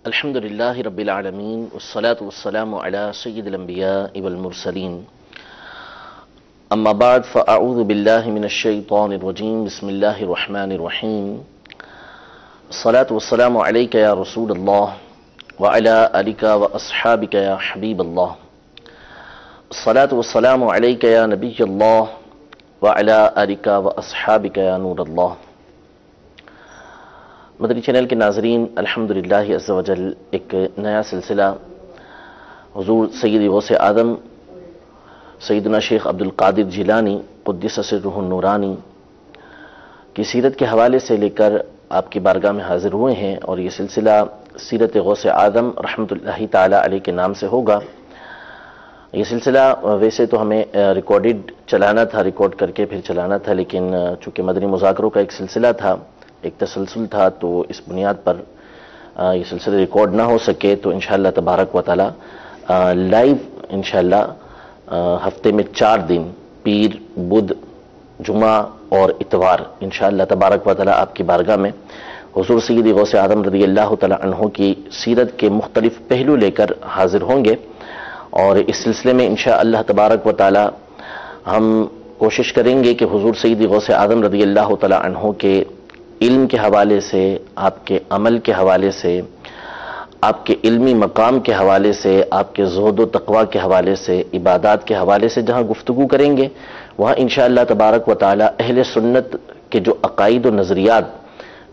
الحمد لله رب العالمين والصلاة والسلام على سيد الأنبياء والمرسلين أما بعد فأعوذ بالله من الشيطان الرجيم بسم الله الرحمن الرحيم الصلاة والسلام عليك يا رسول الله وعلى آلك وأصحابك يا حبيب الله الصلاة والسلام عليك يا نبي الله وعلى آلك وأصحابك يا نور الله۔ مدنی چینل کے ناظرین، الحمدللہ عز و جل ایک نیا سلسلہ حضور سید غوث اعظم سیدنا شیخ عبد القادر جیلانی قدس سرہ النورانی کی سیرت کے حوالے سے لے کر آپ کی بارگاہ میں حاضر ہوئے ہیں، اور یہ سلسلہ سیرت غوث اعظم رحمۃ اللہ تعالی علیہ کے نام سے ہوگا۔ یہ سلسلہ ویسے تو ہمیں ریکارڈ کر کے پھر چلانا تھا، لیکن چونکہ مدنی مذاکروں کا ایک سلسلہ تھا، ایک تسلسل تھا، تو اس بنیاد پر یہ سلسلہ ریکارڈ نہ ہو سکے، تو انشاءاللہ تبارک و تعالی لائیو انشاءاللہ ہفتے میں 4 دن پیر، بدھ، جمعہ اور اتوار انشاءاللہ تبارک و تعالی آپ کی بارگاہ میں حضور سید غوث اعظم رضی اللہ تعالی عنہ کی سیرت کے مختلف پہلو لے کر حاضر ہوں گے، اور اس سلسلے میں انشاءاللہ تبارک و تعالی ہم کوشش کریں گے کہ حضور سید غوث اعظم رضی اللہ تعالی عنہ کے علم کے حوالے سے، آپ کے عمل کے حوالے سے، آپ کے علمی مقام کے حوالے سے، آپ کے زہد و تقوی کے حوالے سے، عبادات کے حوالے سے جہاں گفتگو کریں گے، وہاں انشاءاللہ تبارک و تعالی اہل سنت کے جو عقائد و نظریات،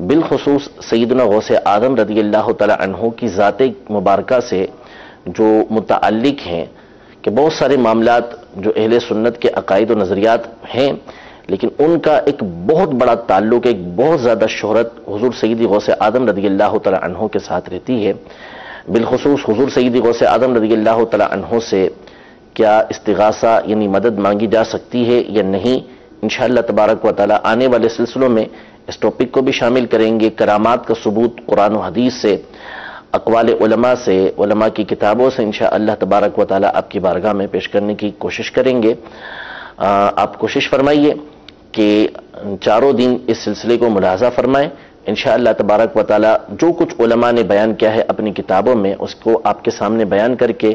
بالخصوص سیدنا غوث اعظم رضی اللہ تعالی عنہ کی ذات مبارکہ سے جو متعلق ہیں، کہ بہت سارے معاملات جو اہل سنت کے عقائد و نظریات ہیں، لیکن ان کا ایک بہت بڑا تعلق، ایک بہت زیادہ شہرت حضور سید غوث اعظم رضی اللہ تعالی عنہ کے ساتھ رہتی ہے۔ بالخصوص حضور سید غوث اعظم رضی اللہ تعالی عنہ سے کیا استغاثہ یعنی مدد مانگی جا سکتی ہے یا نہیں، انشاءاللہ تبارک و تعالی آنے والے سلسلوں میں اس ٹاپک کو بھی شامل کریں گے۔ کرامات کا ثبوت قرآن و حدیث سے، اقوال علماء سے، علماء کی کتابوں سے انشاءاللہ تبارک و تعالی آپ کی بارگاہ میں پیش کرنے کی کوشش کریں گے۔ آپ کوشش فرمائیے کہ 4 دن اس سلسلے کو ملاحظہ فرمائیں۔ انشاءاللہ تبارک و تعالی جو کچھ علماء نے بیان کیا ہے اپنی کتابوں میں، اس کو آپ کے سامنے بیان کر کے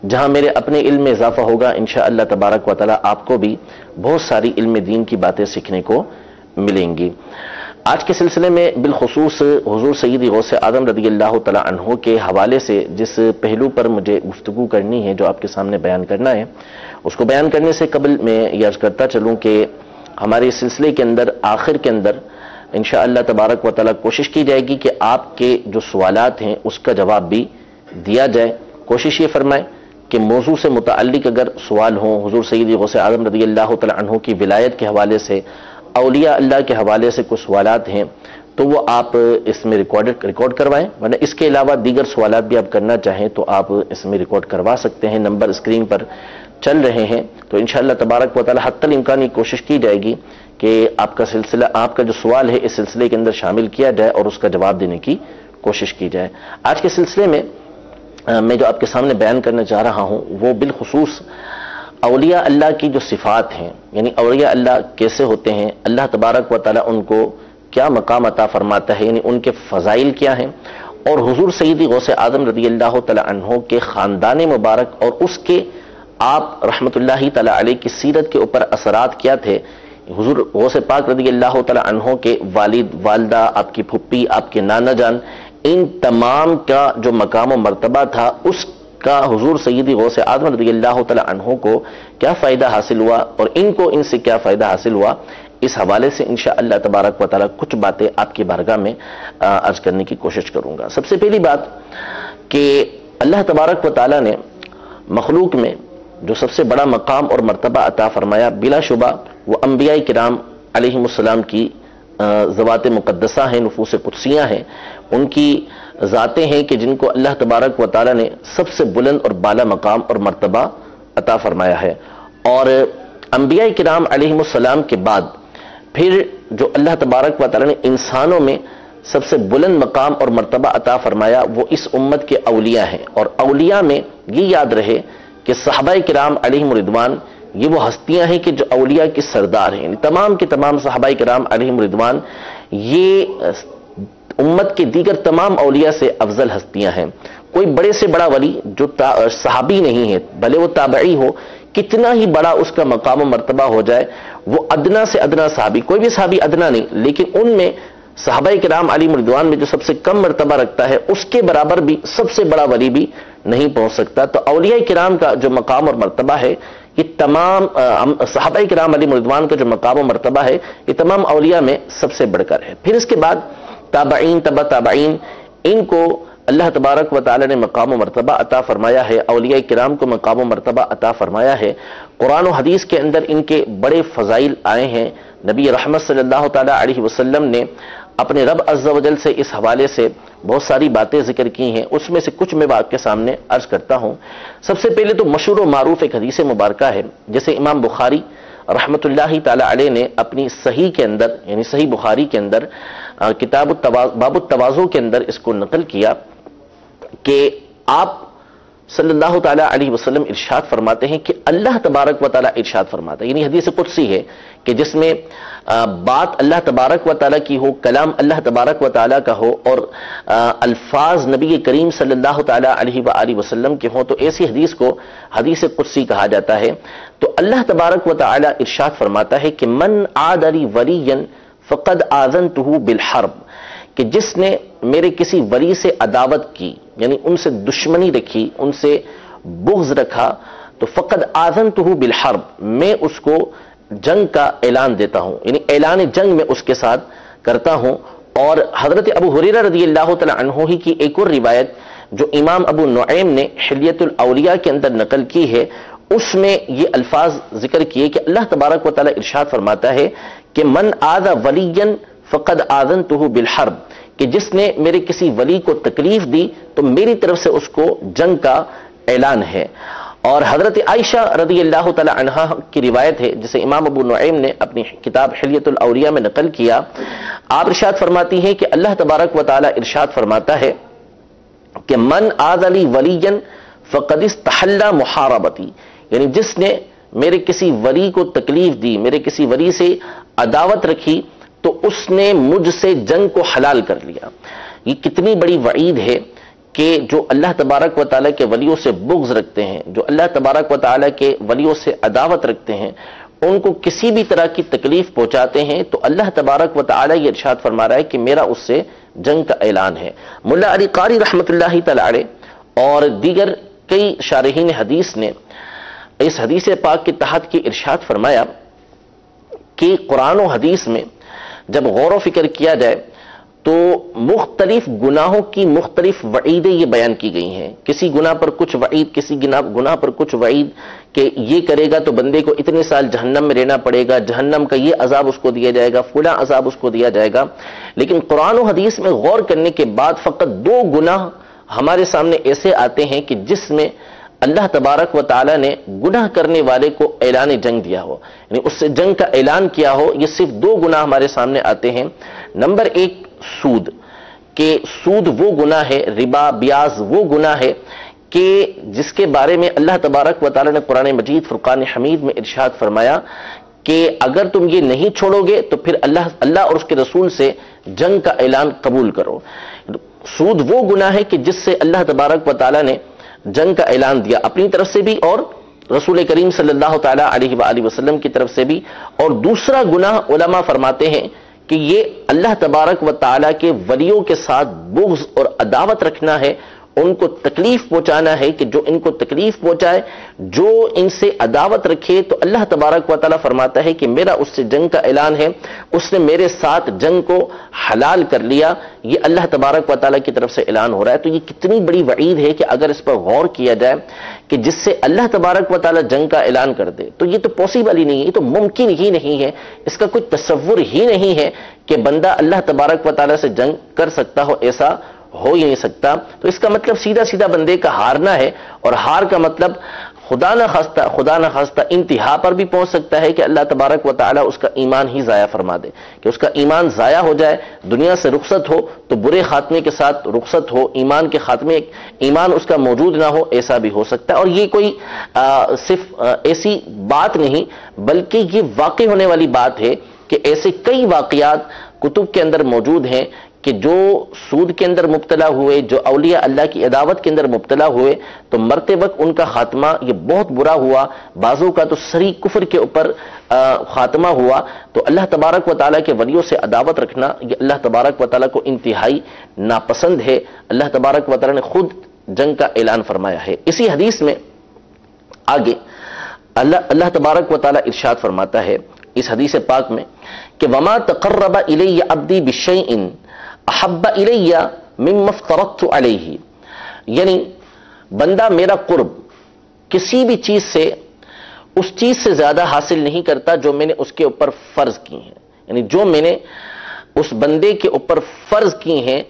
جہاں میرے اپنے علم میں اضافہ ہوگا، انشاءاللہ تبارک و تعالی آپ کو بھی بہت ساری علم دین کی باتیں سیکھنے کو ملیں گی۔ آج کے سلسلے میں بالخصوص حضور سید غوث اعظم رضی اللہ تعالی عنہ کے حوالے سے جس پہلو پر مجھے گفتگو کرنی ہے، جو آپ کے سامنے بیان کرنا ہے، اس کو بیان کرنے سے قبل میں یہ عرض کرتا چلوں کہ ہمارے اس سلسلے کے اندر آخر کے اندر انشاءاللہ تبارک و تعالی کوشش کی جائے گی کہ آپ کے جو سوالات ہیں اس کا جواب بھی دیا جائے۔ کوشش یہ فرمائیں کہ موضوع سے متعلق اگر سوال ہوں، حضور سید غوث اعظم رضی اللہ تعالی عنہ کی ولایت کے حوالے سے، اولیاء اللہ کے حوالے سے کچھ سوالات ہیں، تو وہ آپ اس میں ریکارڈ کروائیں، ورنہ اس کے علاوہ دیگر سوالات بھی آپ کرنا چاہیں تو آپ اس میں ریکارڈ کروا سکتے ہیں۔ نمبر اسکرین پر چل رہے ہیں، تو انشاءاللہ تبارک و تعالی حتی الامکان کوشش کی جائے گی کہ آپ کا جو سوال ہے اس سلسلے کے اندر شامل کیا جائے اور اس کا جواب دینے کی کوشش کی جائے۔ آج کے سلسلے میں میں جو آپ کے سامنے بیان کرنا چاہ رہا ہوں وہ بالخصوص اولیاء اللہ کی جو صفات ہیں، یعنی اولیاء اللہ کیسے ہوتے ہیں، اللہ تبارک و تعالی ان کو کیا مقام عطا فرماتا ہے، یعنی ان کے فضائل کیا ہیں، اور حضور سید غوث اعظم رضی اللہ تعالی عنہ کے خاندان مبارک اور اس کے آپ رحمت اللہ تعالی علیہ کی سیرت کے اوپر اثرات کیا تھے۔ حضور غوث پاک رضی اللہ تعالی عنہ کے والد، والدہ، آپ کی پھپھی، آپ کے نانا جان، ان تمام کا جو مقام و مرتبہ تھا، اس کا حضور سید غوث اعظم رضی اللہ تعالی عنہ کو کیا فائدہ حاصل ہوا اور ان سے کیا فائدہ حاصل ہوا، اس حوالے سے انشاءاللہ تبارک و تعالی کچھ باتیں آپ کی بارگاہ میں عرض کرنے کی کوشش کروں گا۔ سب سے پہلی بات کہ اللہ تبارک و تعالی نے مخلوق میں جو سب سے بڑا مقام اور مرتبہ عطا فرمایا، بلا شبہ وہ انبیاء کرام علیہم السلام کی ذوات مقدسہ ہیں، نفوس قدسیاں ہیں، ان کی ذاتیں ہیں کہ جن کو اللہ تبارک و تعالی نے سب سے بلند اور بالا مقام اور مرتبہ عطا فرمایا ہے۔ اور انبیاء کرام علیہم السلام کے بعد پھر جو اللہ تبارک و تعالی نے انسانوں میں سب سے بلند مقام اور مرتبہ عطا فرمایا وہ اس امت کے اولیاء ہیں۔ اور اولیاء میں یہ یاد رہے کہ صحابہ کرام علیہم رضوان یہ وہ ہستیاں ہیں کہ جو اولیاء کی سردار ہیں، یعنی تمام کے تمام صحابہ کرام علیہم رضوان یہ امت کے دیگر تمام اولیاء سے افضل ہستیاں ہیں. کوئی بڑے سے بڑا ولی جو صحابی نہیں ہے، بھلے وہ تابعی ہو، کتنا ہی بڑا اس کا مقام و مرتبہ ہو جائے، وہ ادنا سے ادنا صحابی، کوئی بھی صحابی ادنا نہیں، لیکن ان میں صحابہ کرام علیہم رضوان میں جو سب سے کم مرتبہ رکھتا ہے، اس کے برابر بھی سب سے بڑا ولی بھی نہیں پہنچ سکتا. تو اولیاء کرام کا جو مقام اور مرتبہ ہے، یہ تمام صحابہ کرام علیہم رضوان کا جو مقام و مرتبہ ہے، یہ تمام اولیاء میں سب سے بڑھ کر ہے. پھر اس کے بعد تابعین، تبع تابعین، ان کو اللہ تبارک و تعالی نے مقام و مرتبہ عطا فرمایا ہے، اولیاء کرام کو مقام و مرتبہ عطا فرمایا ہے. قرآن و حدیث کے اندر ان کے بڑے فضائل آئے ہیں. نبی رحمت صلی اللہ تعالی علیہ وسلم نے اپنے رب عز و جل سے اس حوالے سے بہت ساری باتیں ذکر کی ہیں. اس میں سے کچھ میں آپ کے سامنے عرض کرتا ہوں. سب سے پہلے تو مشہور و معروف ایک حدیث مبارکہ ہے، جیسے امام بخاری رحمت اللہ تعالی علیہ نے اپنی صحیح کے اندر، یعنی صحیح بخاری کے اندر کتاب باب التواضع کے اندر اس کو نقل کیا کہ آپ صلی اللہ تعالیٰ علیہ وسلم ارشاد فرماتے ہیں کہ اللہ تبارک و تعالیٰ ارشاد فرماتا ہے، یعنی حدیث قدسی ہے کہ جس میں بات اللہ تبارک و تعالیٰ کی ہو، کلام اللہ تبارک و تعالیٰ کا ہو، اور الفاظ نبی کریم صلی اللہ تعالیٰ علیہ وآلہ وسلم کے ہوں، تو ایسی حدیث کو حدیث قدسی کہا جاتا ہے. تو اللہ تبارک و تعالیٰ ارشاد فرماتا ہے کہ من عاد لی ولیا فقد آذنتہ بالحرب، کہ جس نے میرے کسی ولی سے عداوت کی، یعنی ان سے دشمنی رکھی، ان سے بغض رکھا، تو فقد آذنتہ بالحرب، میں اس کو جنگ کا اعلان دیتا ہوں، یعنی اعلان جنگ میں اس کے ساتھ کرتا ہوں. اور حضرت ابو ہریرہ رضی اللہ تعالی عنہ ہی کی ایک اور روایت جو امام ابو نعیم نے حلیۃ الاولیاء کے اندر نقل کی ہے، اس میں یہ الفاظ ذکر کیے کہ اللہ تبارک و تعالی ارشاد فرماتا ہے کہ من آذى ولیا فقد آذنتہ بالحرب، کہ جس نے میرے کسی ولی کو تکلیف دی تو میری طرف سے اس کو جنگ کا اعلان ہے. اور حضرت عائشہ رضی اللہ تعالی عنہا کی روایت ہے جسے امام ابو نعیم نے اپنی کتاب حلیۃ الاولیاء میں نقل کیا. آپ ارشاد فرماتی ہیں کہ اللہ تبارک و تعالی ارشاد فرماتا ہے کہ من آذى لی ولیا فقد استحل محاربتی، یعنی جس نے میرے کسی ولی کو تکلیف دی، میرے کسی ولی سے عداوت رکھی، تو اس نے مجھ سے جنگ کو حلال کر لیا. یہ کتنی بڑی وعید ہے کہ جو اللہ تبارک و تعالیٰ کے ولیوں سے بغض رکھتے ہیں، جو اللہ تبارک و تعالیٰ کے ولیوں سے عداوت رکھتے ہیں، ان کو کسی بھی طرح کی تکلیف پہنچاتے ہیں، تو اللہ تبارک و تعالیٰ یہ ارشاد فرما رہا ہے کہ میرا اس سے جنگ کا اعلان ہے. ملا علی قاری رحمت اللہ تعالی علیہ اور دیگر کئی شارحین حدیث نے اس حدیث پاک کے تحت کی ارشاد فرمایا کہ قرآن و حدیث میں جب غور و فکر کیا جائے تو مختلف گناہوں کی مختلف وعیدیں یہ بیان کی گئی ہیں. کسی گناہ پر کچھ وعید، کسی گناہ پر کچھ وعید کہ یہ کرے گا تو بندے کو اتنے سال جہنم میں رہنا پڑے گا، جہنم کا یہ عذاب اس کو دیا جائے گا، فلاں عذاب اس کو دیا جائے گا. لیکن قرآن و حدیث میں غور کرنے کے بعد فقط 2 گناہ ہمارے سامنے ایسے آتے ہیں کہ جس میں اللہ تبارک و تعالیٰ نے گناہ کرنے والے کو اعلان جنگ دیا ہو، یعنی اس سے جنگ کا اعلان کیا ہو. یہ صرف 2 گناہ ہمارے سامنے آتے ہیں. نمبر 1 سود، کہ سود وہ گناہ ہے، ربا بیاض وہ گناہ ہے کہ جس کے بارے میں اللہ تبارک و تعالیٰ نے قرآن مجید فرقان حمید میں ارشاد فرمایا کہ اگر تم یہ نہیں چھوڑو گے تو پھر اللہ اور اس کے رسول سے جنگ کا اعلان قبول کرو. سود وہ گناہ ہے کہ جس سے اللہ تبارک و تعالیٰ نے جنگ کا اعلان دیا اپنی طرف سے بھی اور رسول کریم صلی اللہ تعالیٰ علیہ وآلہ وسلم کی طرف سے بھی. اور دوسرا گناہ علماء فرماتے ہیں کہ یہ اللہ تبارک و تعالیٰ کے ولیوں کے ساتھ بغض اور عداوت رکھنا ہے، ان کو تکلیف پہنچانا ہے کہ جو ان کو تکلیف پہنچائے، جو ان سے عداوت رکھے، تو اللہ تبارک و تعالیٰ فرماتا ہے کہ میرا اس سے جنگ کا اعلان ہے، اس نے میرے ساتھ جنگ کو حلال کر لیا. یہ اللہ تبارک و تعالیٰ کی طرف سے اعلان ہو رہا ہے. تو یہ کتنی بڑی وعید ہے کہ اگر اس پر غور کیا جائے کہ جس سے اللہ تبارک و تعالیٰ جنگ کا اعلان کر دے، تو یہ تو پاسبل ہی نہیں ہے، یہ تو ممکن ہی نہیں ہے، اس کا کوئی تصور ہی نہیں ہے کہ بندہ اللہ تبارک و تعالیٰ سے جنگ کر سکتا ہو، ایسا ہو ہی نہیں سکتا. تو اس کا مطلب سیدھا سیدھا بندے کا ہارنا ہے، اور ہار کا مطلب خدا نہ خواستہ انتہا پر بھی پہنچ سکتا ہے کہ اللہ تبارک و تعالیٰ اس کا ایمان ہی ضائع فرما دے، کہ اس کا ایمان ضائع ہو جائے، دنیا سے رخصت ہو تو برے خاتمے کے ساتھ رخصت ہو، ایمان کے خاتمے ایمان اس کا موجود نہ ہو، ایسا بھی ہو سکتا ہے. اور یہ کوئی صرف ایسی بات نہیں بلکہ یہ واقع ہونے والی بات ہے کہ ایسے کئی واقعات کتب کے اندر موجود ہیں کہ جو سود کے اندر مبتلا ہوئے، جو اولیاء اللہ کی عداوت کے اندر مبتلا ہوئے، تو مرتے وقت ان کا خاتمہ یہ بہت برا ہوا، بعضوں کا تو صریح کفر کے اوپر خاتمہ ہوا۔ تو اللہ تبارک و تعالیٰ کے ولیوں سے عداوت رکھنا یہ اللہ تبارک و تعالیٰ کو انتہائی ناپسند ہے۔ اللہ تبارک و تعالیٰ نے خود جنگ کا اعلان فرمایا ہے۔ اسی حدیث میں آگے اللہ تبارک و تعالیٰ ارشاد فرماتا ہے اس حدیث پاک میں کہ وَمَا تَقَرَّبَ إِلَيَّ عَبْدِي بِشَيْءٍ أَحَبَّ إِلَيَّ مِمَّا افْتَرَضْتُ عَلَيْهِ، یعنی بندہ میرا قرب کسی بھی چیز سے اس چیز سے زیادہ حاصل نہیں کرتا جو میں نے اس کے اوپر فرض کی ہیں، یعنی جو میں نے اس بندے کے اوپر فرض کی ہیں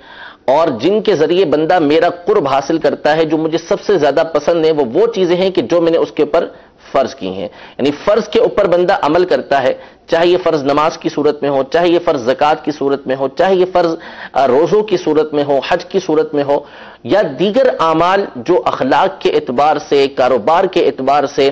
اور جن کے ذریعے بندہ میرا قرب حاصل کرتا ہے، جو مجھے سب سے زیادہ پسند ہیں، وہ چیزیں ہیں کہ جو میں نے اس کے اوپر فرض کی ہیں۔ یعنی فرض کے اوپر بندہ عمل کرتا ہے، چاہے یہ فرض نماز کی صورت میں ہو، چاہے یہ فرض زکوٰۃ کی صورت میں ہو، چاہے یہ فرض روزوں کی صورت میں ہو، حج کی صورت میں ہو، یا دیگر اعمال جو اخلاق کے اعتبار سے، کاروبار کے اعتبار سے،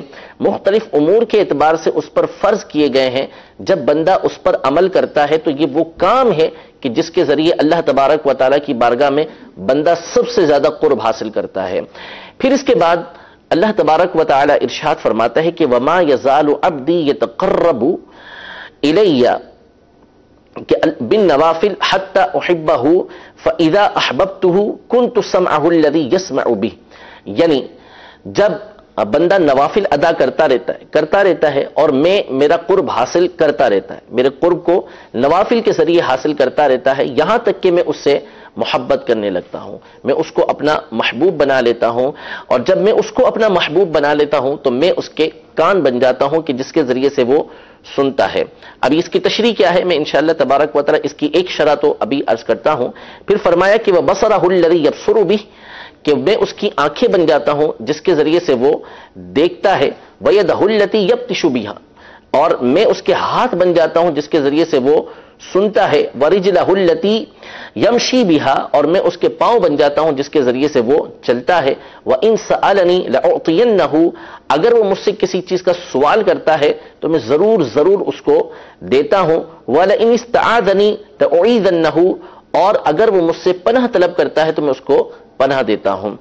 مختلف امور کے اعتبار سے اس پر فرض کیے گئے ہیں، جب بندہ اس پر عمل کرتا ہے تو یہ وہ کام ہے کہ جس کے ذریعے اللہ تبارک و تعالیٰ کی بارگاہ میں بندہ سب سے زیادہ قرب حاصل کرتا ہے۔ پھر اس کے بعد اللہ تبارک و تعالیٰ ارشاد فرماتا ہے کہ وَمَا يَزَالُ عَبْدِي يَتَقَرَّبُ إِلَيَّ بِالنَّوَافِلِ حَتَّى أُحِبَّهُ فَإِذَا أَحْبَبْتُهُ كُنْتُ سَمْعَهُ الَّذِي يَسْمَعُ بِهِ، یعنی جب بندہ نوافل ادا کرتا رہتا ہے اور میں میرا قرب حاصل کرتا رہتا ہے، میرے قرب کو نوافل کے ذریعے حاصل کرتا رہتا ہے، یہاں تک کہ میں اس سے محبت کرنے لگتا ہوں، میں اس کو اپنا محبوب بنا لیتا ہوں، اور جب میں اس کو اپنا محبوب بنا لیتا ہوں تو میں اس کے کان بن جاتا ہوں کہ جس کے ذریعے سے وہ سنتا ہے۔ ابھی اس کی تشریح کیا ہے میں انشاءاللہ تبارک و تعالی اس کی ایک شرح تو ابھی عرض کرتا ہوں۔ پھر فرمایا کہ وَبَصَرَهُ الَّذِي يَبْصُرُ بِهِ، کہ میں اس کی آنکھیں بن جاتا ہوں جس کے ذریعے سے وہ دیکھتا ہے، وَيَدَهُ الَّتِي يَبْطِشُ بِهَا، اور میں اس کے ہاتھ بن جاتا ہوں جس کے ذریعے سے وہ سنتا ہے، وَرِجْلَهُ الَّتِي يَمْشِي بِهَا، اور میں اس کے پاؤں بن جاتا ہوں جس کے ذریعے سے وہ چلتا ہے، وَإِن سَأَلَنِي لَأُعْطِيَنَّهُ، اگر وہ مجھ سے کسی چیز کا سوال کرتا ہے تو میں ضرور اس کو دیتا ہوں، وَلَئِنِ اسْتَعَاذَنِي لَأُعِيذَنَّهُ، اور اگر وہ مجھ سے پناہ طلب کرتا ہے تو میں اس کو پناہ دیتا ہوں۔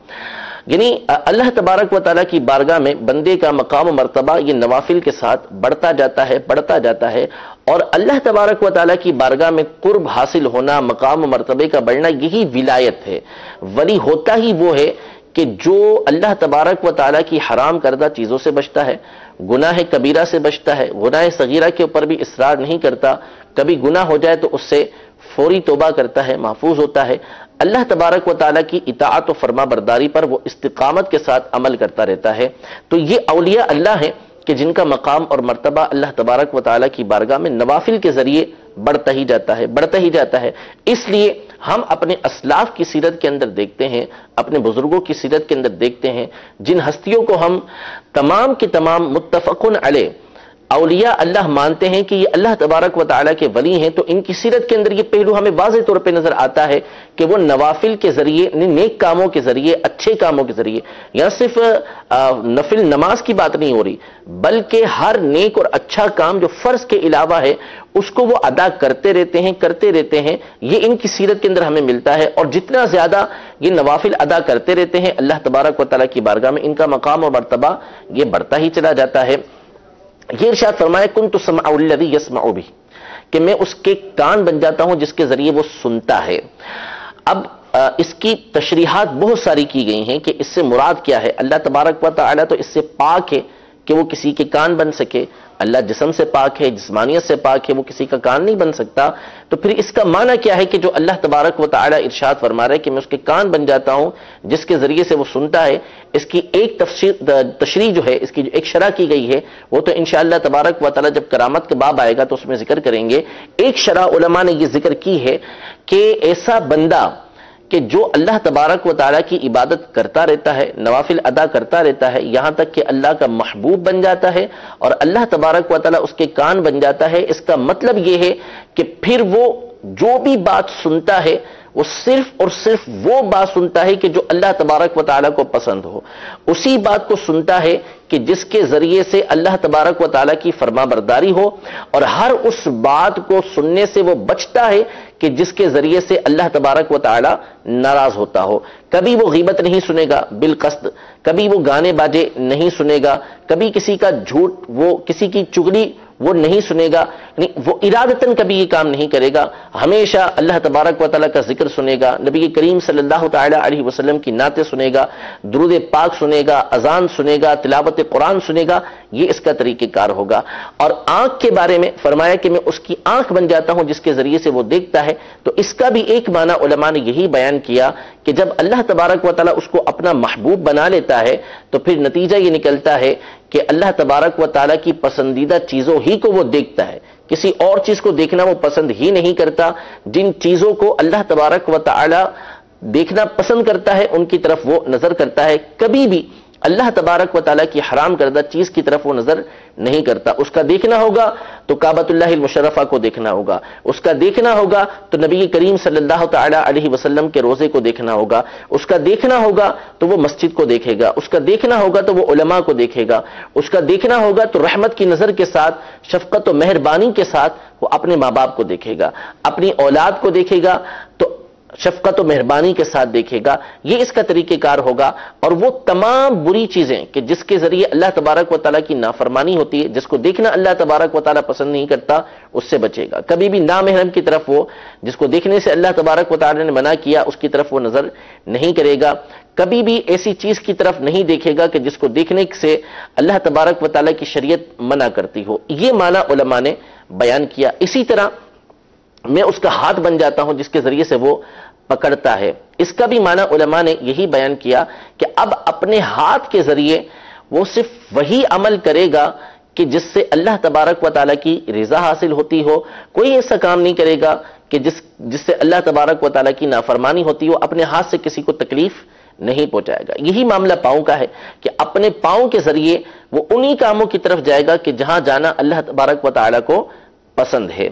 یعنی اللہ تبارک و تعالیٰ کی بارگاہ میں بندے کا مقام و مرتبہ یہ نوافل کے ساتھ بڑھتا جاتا ہے، اور اللہ تبارک و تعالیٰ کی بارگاہ میں قرب حاصل ہونا، مقام و مرتبے کا بڑھنا، یہی ولایت ہے۔ ولی ہوتا ہی وہ ہے کہ جو اللہ تبارک و تعالیٰ کی حرام کردہ چیزوں سے بچتا ہے، گناہ کبیرہ سے بچتا ہے، گناہ صغیرہ کے اوپر بھی اصرار نہیں کرتا، کبھی گناہ ہو جائے تو اس سے فوری توبہ کرتا ہے، محفوظ ہوتا ہے، اللہ تبارک و تعالیٰ کی اطاعت و فرما برداری پر وہ استقامت کے ساتھ عمل کرتا رہتا ہے۔ تو یہ اولیاء اللہ ہیں کہ جن کا مقام اور مرتبہ اللہ تبارک و تعالیٰ کی بارگاہ میں نوافل کے ذریعے بڑھتا ہی جاتا ہے۔ اس لیے ہم اپنے اسلاف کی سیرت کے اندر دیکھتے ہیں، اپنے بزرگوں کی سیرت کے اندر دیکھتے ہیں، جن ہستیوں کو ہم تمام کے تمام متفقن علیہ اولیاء اللہ مانتے ہیں کہ یہ اللہ تبارک و تعالیٰ کے ولی ہیں، تو ان کی سیرت کے اندر یہ پہلو ہمیں واضح طور پہ نظر آتا ہے کہ وہ نوافل کے ذریعے، نیک کاموں کے ذریعے، اچھے کاموں کے ذریعے، یہاں صرف نفل نماز کی بات نہیں ہو رہی، بلکہ ہر نیک اور اچھا کام جو فرض کے علاوہ ہے اس کو وہ ادا کرتے رہتے ہیں، یہ ان کی سیرت کے اندر ہمیں ملتا ہے۔ اور جتنا زیادہ یہ نوافل ادا کرتے رہتے ہیں اللہ تبارک و تعالیٰ کی بارگاہ میں ان کا مقام اور مرتبہ یہ بڑھتا ہی چلا جاتا ہے۔ یہ ارشاد فرمایا كنت سمع الذي يسمع به، کہ میں اس کے کان بن جاتا ہوں جس کے ذریعے وہ سنتا ہے۔ اب اس کی تشریحات بہت ساری کی گئی ہیں کہ اس سے مراد کیا ہے۔ اللہ تبارک و تعالیٰ تو اس سے پاک ہے کہ وہ کسی کے کان بن سکے، اللہ جسم سے پاک ہے، جسمانیت سے پاک ہے، وہ کسی کا کان نہیں بن سکتا۔ تو پھر اس کا معنی کیا ہے کہ جو اللہ تبارک و تعالیٰ ارشاد فرما رہا ہے کہ میں اس کے کان بن جاتا ہوں جس کے ذریعے سے وہ سنتا ہے، اس کی ایک تشریح جو ہے، اس کی جو ایک شرح کی گئی ہے وہ تو انشاءاللہ تبارک و تعالیٰ جب کرامت کا باب آئے گا تو اس میں ذکر کریں گے۔ ایک شرح علماء نے یہ ذکر کی ہے کہ ایسا بندہ کہ جو اللہ تبارک و تعالیٰ کی عبادت کرتا رہتا ہے، نوافل ادا کرتا رہتا ہے، یہاں تک کہ اللہ کا محبوب بن جاتا ہے اور اللہ تبارک و تعالیٰ اس کے کان بن جاتا ہے، اس کا مطلب یہ ہے کہ پھر وہ جو بھی بات سنتا ہے وہ صرف اور صرف وہ بات سنتا ہے کہ جو اللہ تبارک و تعالیٰ کو پسند ہو، اسی بات کو سنتا ہے کہ جس کے ذریعے سے اللہ تبارک و تعالیٰ کی فرما برداری ہو، اور ہر اس بات کو سننے سے وہ بچتا ہے کہ جس کے ذریعے سے اللہ تبارک و تعالیٰ ناراض ہوتا ہو۔ کبھی وہ غیبت نہیں سنے گا بالقصد، کبھی وہ گانے باجے نہیں سنے گا، کبھی کسی کا جھوٹ، وہ کسی کی چغلی وہ نہیں سنے گا، یعنی وہ ارادتاً کبھی یہ کام نہیں کرے گا، ہمیشہ اللہ تبارک و تعالیٰ کا ذکر سنے گا، نبی کریم صلی اللہ تعالی علیہ وسلم کی نعتیں سنے گا، درود پاک سنے گا، اذان سنے گا، تلاوت قرآن سنے گا، یہ اس کا طریقہ کار ہوگا۔ اور آنکھ کے بارے میں فرمایا کہ میں اس کی آنکھ بن جاتا ہوں جس کے ذریعے سے وہ دیکھتا ہے، تو اس کا بھی ایک معنی علماء نے یہی بیان کیا کہ جب اللہ تبارک و تعالیٰ اس کو اپنا محبوب بنا لیتا ہے تو پھر نتیجہ یہ نکلتا ہے کہ اللہ تبارک و تعالیٰ کی پسندیدہ چیزوں ہی کو وہ دیکھتا ہے، کسی اور چیز کو دیکھنا وہ پسند ہی نہیں کرتا۔ جن چیزوں کو اللہ تبارک و تعالیٰ دیکھنا پسند کرتا ہے ان کی طرف وہ نظر کرتا ہے، کبھی بھی اللہ تبارک و تعالیٰ کی حرام کردہ چیز کی طرف وہ نظر نہیں کرتا۔ اس کا دیکھنا ہوگا تو کعبۃ اللہ المشرفہ کو دیکھنا ہوگا، اس کا دیکھنا ہوگا تو نبی کریم صلی اللہ تعالی علیہ وسلم کے روزے کو دیکھنا ہوگا، اس کا دیکھنا ہوگا تو وہ مسجد کو دیکھے گا، اس کا دیکھنا ہوگا تو وہ علماء کو دیکھے گا، اس کا دیکھنا ہوگا تو رحمت کی نظر کے ساتھ، شفقت و مہربانی کے ساتھ وہ اپنے ماں باپ کو دیکھے گا، اپنی اولاد کو دیکھے گا تو شفقت و مہربانی کے ساتھ دیکھے گا، یہ اس کا طریقہ کار ہوگا۔ اور وہ تمام بری چیزیں کہ جس کے ذریعے اللہ تبارک و تعالیٰ کی نافرمانی ہوتی ہے، جس کو دیکھنا اللہ تبارک و تعالیٰ پسند نہیں کرتا، اس سے بچے گا۔ کبھی بھی نامحرم کی طرف وہ، جس کو دیکھنے سے اللہ تبارک و تعالیٰ نے منع کیا، اس کی طرف وہ نظر نہیں کرے گا۔ کبھی بھی ایسی چیز کی طرف نہیں دیکھے گا کہ جس کو دیکھنے سے اللہ تبارک و تعالیٰ کی شریعت منع کرتی ہو۔ یہ معنی علماء نے بیان کیا۔ اسی طرح میں اس کا ہاتھ بن جاتا ہوں جس کے ذریعے سے وہ پکڑتا ہے، اس کا بھی معنی علماء نے یہی بیان کیا کہ اب اپنے ہاتھ کے ذریعے وہ صرف وہی عمل کرے گا کہ جس سے اللہ تبارک و تعالیٰ کی رضا حاصل ہوتی ہو، کوئی ایسا کام نہیں کرے گا کہ جس سے اللہ تبارک و تعالیٰ کی نافرمانی ہوتی ہو، اپنے ہاتھ سے کسی کو تکلیف نہیں پہنچائے گا۔ یہی معاملہ پاؤں کا ہے کہ اپنے پاؤں کے ذریعے وہ انہی کاموں کی طرف جائے گا کہ جہاں جانا اللہ تبارک و تعالیٰ کو پسند ہے۔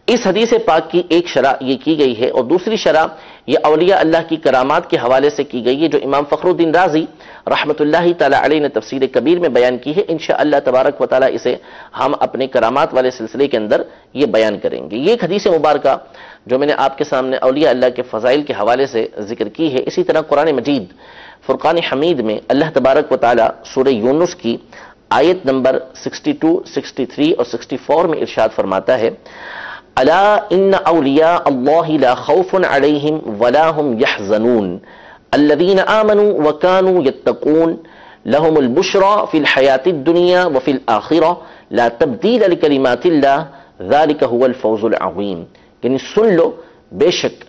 اس حدیث پاک کی ایک شرح یہ کی گئی ہے، اور دوسری شرح یہ اولیاء اللہ کی کرامات کے حوالے سے کی گئی ہے، جو امام فخر الدین رازی رحمت اللہ تعالی علیہ نے تفسیر کبیر میں بیان کی ہے۔ انشاءاللہ تبارک و تعالی اسے ہم اپنے کرامات والے سلسلے کے اندر یہ بیان کریں گے۔ یہ ایک حدیث مبارکہ جو میں نے آپ کے سامنے اولیاء اللہ کے فضائل کے حوالے سے ذکر کی ہے۔ اسی طرح قرآن مجید فرقان حمید میں اللہ تبارک و تعالی سورہ یونس کی آیت نمبر 62، 63 اور 64 میں ارشاد فرماتا ہے، الا ان اولیاء اللہ لا خوف علیہم ولا هم يحزنون الذین آمنوا وكانوا يتقون لهم البشرى في الحیاة الدنیا وفي الآخرة لا تبدیل لکلمات اللہ ذلك هو الفوز العظیم۔ یعنی سن لو، بے شک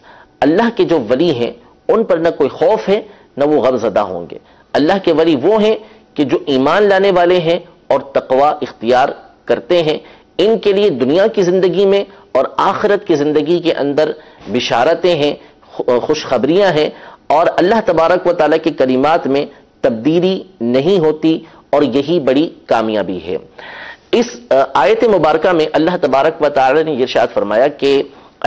اللہ کے جو ولی ہیں ان پر نہ کوئی خوف ہے نہ وہ غم زدہ ہوں گے۔ اللہ کے ولی وہ ہیں کہ جو ایمان لانے والے ہیں اور تقوی اختیار کرتے ہیں، ان کے لیے دنیا کی زندگی میں اور آخرت کی زندگی کے اندر بشارتیں ہیں، خوشخبریاں ہیں، اور اللہ تبارک و تعالیٰ کے کلمات میں تبدیلی نہیں ہوتی، اور یہی بڑی کامیابی ہے۔ اس آیت مبارکہ میں اللہ تبارک و تعالیٰ نے یہ ارشاد فرمایا کہ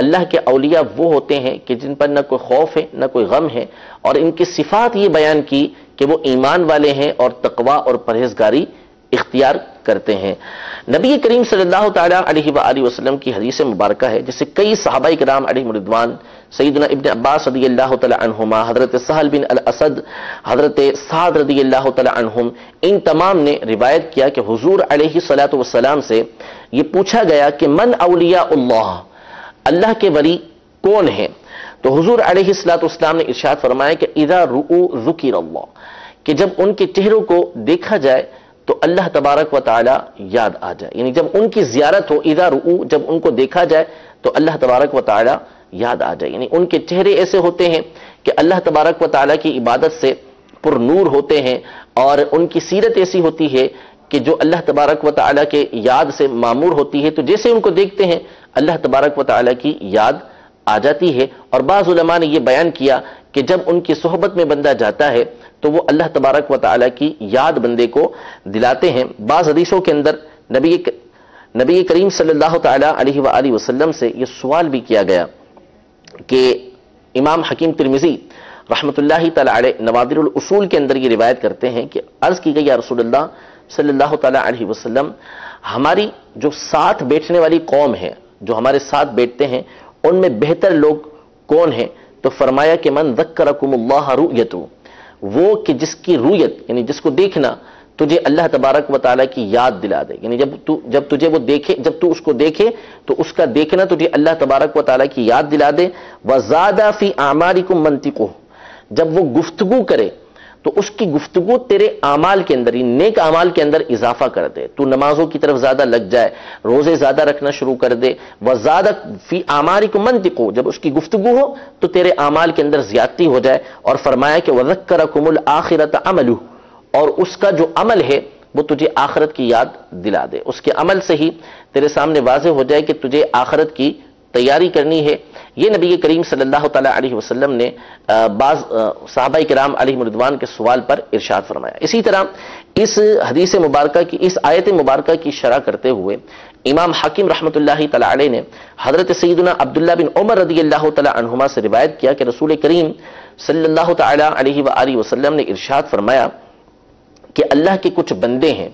اللہ کے اولیاء وہ ہوتے ہیں کہ جن پر نہ کوئی خوف ہے نہ کوئی غم ہے، اور ان کی صفات یہ بیان کی کہ وہ ایمان والے ہیں اور تقوی اور پرہیزگاری اختیار کرتے ہیں۔ نبی کریم صلی اللہ تعالی علیہ وآلہ وسلم کی حدیث مبارکہ ہے جس سے کئی صحابہ کرام علیہم رضوان، سیدنا ابن عباس رضی اللہ تعالی عنہما، حضرت سہل بن الاسد، حضرت سعد رضی اللہ تعالی عنہم، ان تمام نے روایت کیا کہ حضور علیہ الصلوۃ والسلام سے یہ پوچھا گیا کہ من اولیاء اللہ، اللہ کے ولی کون ہیں؟ تو حضور علیہ الصلوۃ والسلام نے ارشاد فرمایا کہ اذا رؤوا ذکر اللہ، کہ جب ان کے چہروں کو دیکھا جائے تو اللہ تبارک و تعالی یاد آ جائے، یعنی جب ان کی زیارت ہو، اذا رؤوا، جب ان کو دیکھا جائے تو اللہ تبارک و تعالی یاد آ جائے، یعنی ان کے چہرے ایسے ہوتے ہیں کہ اللہ تبارک و تعالی کی عبادت سے پر نور ہوتے ہیں، اور ان کی سیرت ایسی ہوتی ہے کہ جو اللہ تبارک و تعالی کے یاد سے معمور ہوتی ہے، تو جیسے ان کو دیکھتے ہیں اللہ تبارک و تعالی کی یاد آ جاتی ہے۔ اور بعض علماء نے یہ بیان کیا کہ جب ان کی صحبت میں بندہ جاتا ہے تو وہ اللہ تبارک و تعالی کی یاد بندے کو دلاتے ہیں۔ بعض حدیثوں کے اندر نبی کریم صلی اللہ تعالی علیہ وآلہ وسلم سے یہ سوال بھی کیا گیا کہ امام حکیم ترمذی رحمۃ اللہ تعالی علیہ نوادر الاصول کے اندر یہ روایت کرتے ہیں کہ عرض کی گئی یا رسول اللہ صلی اللہ تعالی علیہ وسلم، ہماری جو ساتھ بیٹھنے والی قوم ہے، جو ہمارے ساتھ بیٹھتے ہیں، ان میں بہتر لوگ کون ہیں؟ تو فرمایا کہ من ذکرکم اللہ رؤیتہ، وہ کہ جس کی رؤیت یعنی جس کو دیکھنا تجھے اللہ تبارک و تعالیٰ کی یاد دلا دے، یعنی جب تجھے وہ دیکھے، جب تو اس کو دیکھے تو اس کا دیکھنا تجھے اللہ تبارک و تعالیٰ کی یاد دلا دے۔ وَزَادَ فِي أَعْمَالِكُمْ مَنْطِقُهُ، جب وہ گفتگو کرے تو اس کی گفتگو تیرے اعمال کے اندر، نیک اعمال کے اندر اضافہ کر دے، تو نمازوں کی طرف زیادہ لگ جائے، روزے زیادہ رکھنا شروع کر دے۔ وَزَادَ فِي أَعْمَالِكُمْ مَنْطِقُهُ، جب اس کی گفتگو ہو تو تیرے اعمال کے اندر زیادتی ہو جائے۔ اور فرمایا کہ وَذَكَّرَكُمُ الْآخِرَةَ عَمَلُهُ، اور اس کا جو عمل ہے وہ تجھے آخرت کی یاد دلا دے، اس کے عمل سے ہی تیرے سامنے واضح ہو جائے کہ تجھے آخرت کی تیاری کرنی ہے۔ یہ نبی کریم صلی اللہ تعالی علیہ وسلم نے بعض صحابہ کرام علیہم رضوان کے سوال پر ارشاد فرمایا۔ اسی طرح اس حدیث مبارکہ کی، اس آیت مبارکہ کی شرح کرتے ہوئے امام حاکم رحمۃ اللہ تعالی علیہ نے حضرت سیدنا عبداللہ بن عمر رضی اللہ تعالی عنہما سے روایت کیا کہ رسول کریم صلی اللہ تعالی علیہ وآلہ وسلم نے ارشاد فرمایا کہ اللہ کے کچھ بندے ہیں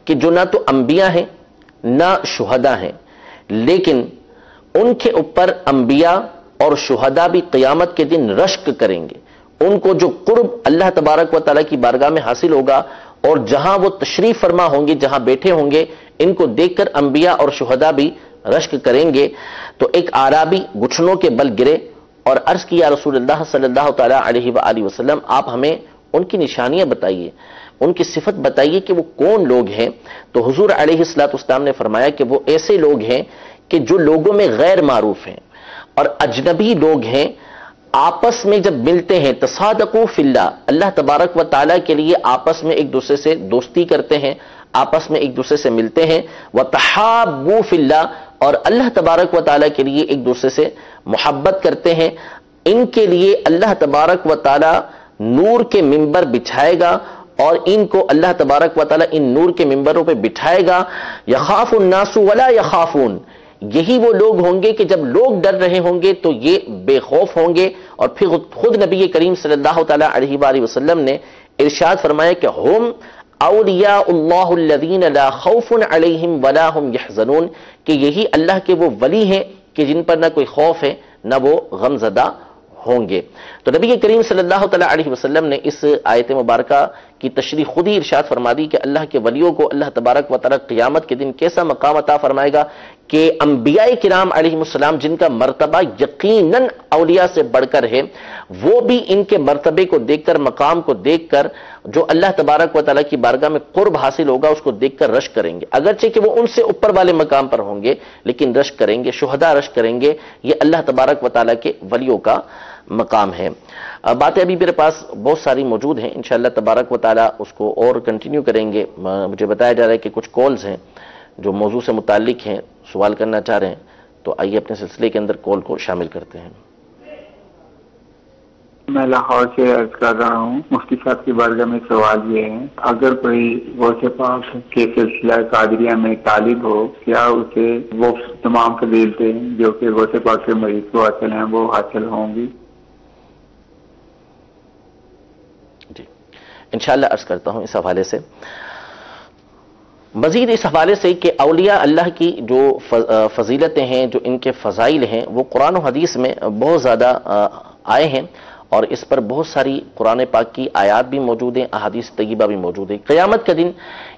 کہ جو نہ تو انبیاء ہیں نہ شہداء ہیں، لیکن ان کے اوپر انبیاء اور شہداء بھی قیامت کے دن رشک کریں گے۔ ان کو جو قرب اللہ تبارک و تعالیٰ کی بارگاہ میں حاصل ہوگا اور جہاں وہ تشریف فرما ہوں گے، جہاں بیٹھے ہوں گے، ان کو دیکھ کر انبیاء اور شہداء بھی رشک کریں گے۔ تو ایک اعرابی گھٹنوں کے بل گرے اور عرض کیا رسول اللہ صلی اللہ تعالی علیہ وآلہ وسلم، آپ ہمیں ان کی نشانیاں بتائیے، ان کی صفت بتائیے کہ وہ کون لوگ ہیں۔ تو حضور علیہ الصلوۃ والسلام نے فرمایا کہ وہ ایسے لوگ ہیں کہ جو لوگوں میں غیر معروف ہیں اور اجنبی لوگ ہیں، آپس میں جب ملتے ہیں تصادقوا فی اللہ، اللہ تبارک و تعالیٰ کے لیے آپس میں ایک دوسرے سے دوستی کرتے ہیں، آپس میں ایک دوسرے سے ملتے ہیں، وتحابوا فی اللہ، اور اللہ تبارک و تعالیٰ کے لیے ایک دوسرے سے محبت کرتے ہیں۔ ان کے لیے اللہ تبارک و تعالیٰ نور کے ممبر بچھائے گا اور ان کو اللہ تبارک و تعالیٰ ان نور کے ممبروں پہ بٹھائے گا۔ یخاف الناس ولا یخافون، یہی وہ لوگ ہوں گے کہ جب لوگ ڈر رہے ہوں گے تو یہ بے خوف ہوں گے۔ اور پھر خود نبی کریم صلی اللہ تعالی علیہ وآلہ وسلم نے ارشاد فرمایا کہ ہم اولیاء اللہ الذین لا خوف علیہم ولا هم یحزنون، کہ یہی اللہ کے وہ ولی ہیں کہ جن پر نہ کوئی خوف ہے نہ وہ غم زدہ ہوں گے۔ تو نبی کریم صلی اللہ تعالی علیہ وسلم نے اس آیت مبارکہ کی تشریح خود ہی ارشاد فرما دی کہ اللہ کے ولیوں کو اللہ تبارک و تعالی قیامت کے دن کیسا مقام عطا فرمائے گا کہ انبیاء کرام علیہ السلام جن کا مرتبہ یقیناً اولیاء سے بڑھ کر ہے، وہ بھی ان کے مرتبے کو دیکھ کر، مقام کو دیکھ کر، جو اللہ تبارک و تعالیٰ کی بارگاہ میں قرب حاصل ہوگا اس کو دیکھ کر رشک کریں گے، اگرچہ کہ وہ ان سے اوپر والے مقام پر ہوں گے لیکن رشک کریں گے، شہداء رشک کریں گے۔ یہ اللہ تبارک و تعالیٰ کے ولیوں کا مقام ہے۔ باتیں ابھی میرے پاس بہت ساری موجود ہیں، انشاءاللہ تبارک و تعالیٰ اس کو اور کنٹینیو کریں گے۔ مجھے بتایا جا رہا ہے کہ کچھ کالز ہیں جو موضوع سے متعلق ہیں، سوال کرنا چاہ رہے ہیں، تو آئیے اپنے سلسلے کے اندر کال کو شامل کرتے ہیں۔ میں لاہور سے عرض کر رہا ہوں، مفتی صاحب کی بارگاہ میں سوال یہ ہے، اگر کوئی غوث پاک کے سلسلہ قادریہ میں طالب ہو، کیا اسے وہ تمام فضیلتیں جو کہ غوث پاک کے مریض کو حاصل ہیں وہ حاصل ہوں گی؟ جی انشاءاللہ عرض کرتا ہوں اس حوالے سے، مزید اس حوالے سے کہ اولیاء اللہ کی جو فضیلتیں ہیں، جو ان کے فضائل ہیں، وہ قرآن و حدیث میں بہت زیادہ آئے ہیں اور اس پر بہت ساری قرآن پاک کی آیات بھی موجود ہیں، احادیث طیبہ بھی موجود ہیں۔ قیامت کا دن